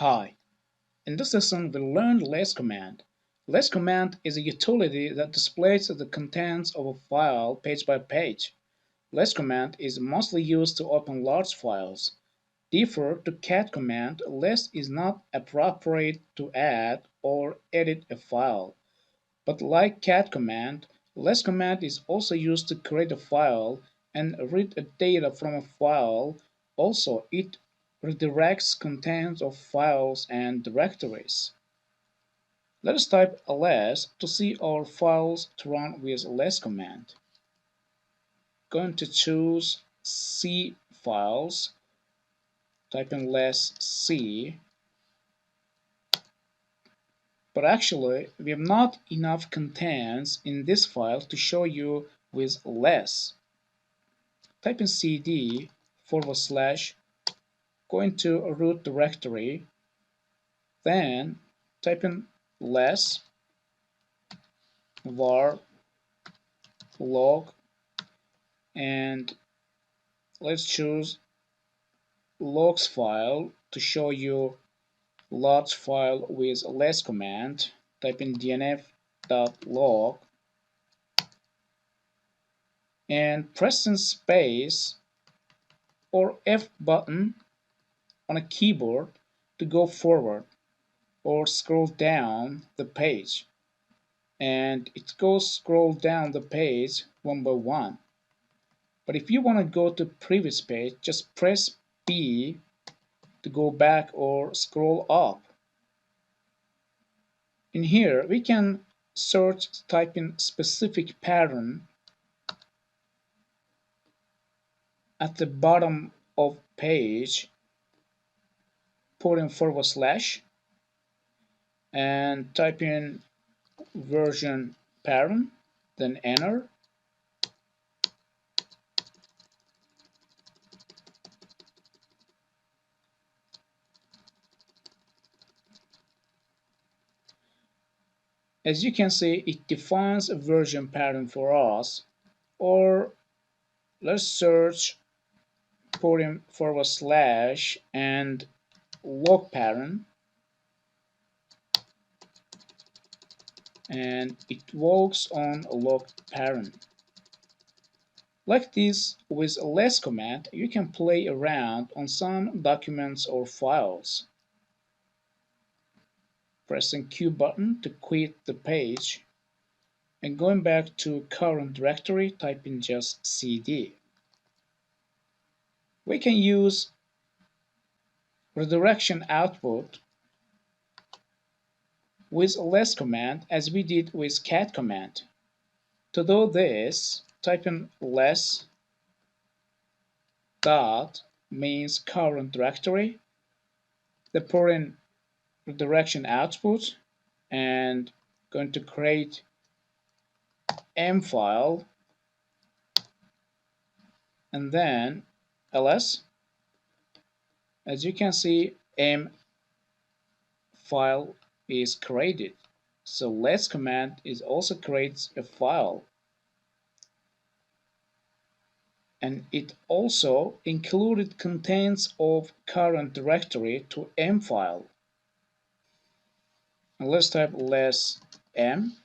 Hi, in this lesson we'll learn less command. Less command is a utility that displays the contents of a file page by page. Less command is mostly used to open large files. Differ to cat command, less is not appropriate to add or edit a file. But like cat command, less command is also used to create a file and read a data from a file. Also, it redirects contents of files and directories. Let us type ls to see our files to run with less command. Going to choose C files, typing less C, but actually we have not enough contents in this file to show you with less. Type in cd / go into a root directory, then type in less var log, and let's choose logs file to show you large file with less command. Type in dnf.log and press in space or F button on a keyboard to go forward or scroll down the page, and it goes scroll down the page one by one. But if you want to go to previous page, just press B to go back or scroll up. In here we can search, type in specific pattern at the bottom of page, put in / and type in version pattern, then enter. As you can see, it defines a version pattern for us. Or let's search, put in / and log pattern, and it works on a log pattern. Like this, with less command, you can play around on some documents or files. Pressing Q button to quit the page, and going back to current directory, type in just cd. We can use redirection output with less command as we did with cat command. To do this, type in less dot means current directory, then put in redirection output, and going to create m file, and then ls. As you can see, m file is created. So less command is also creates a file, and it also included contents of current directory to m file. And let's type less m.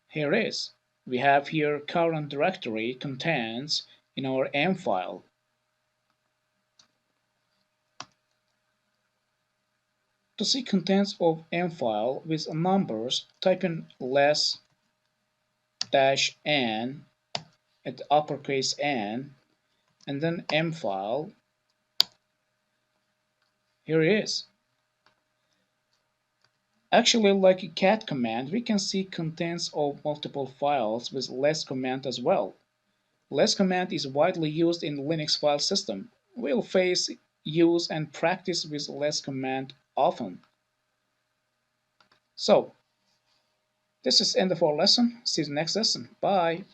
Here is. We have here current directory contents in our m file. To see contents of m file with numbers, type in less -n at uppercase N, and then m file. Here it is. Actually, like a cat command, we can see contents of multiple files with less command as well. Less command is widely used in Linux file system. We'll face, use, and practice with less command often. So, this is the end of our lesson. See you in the next lesson. Bye.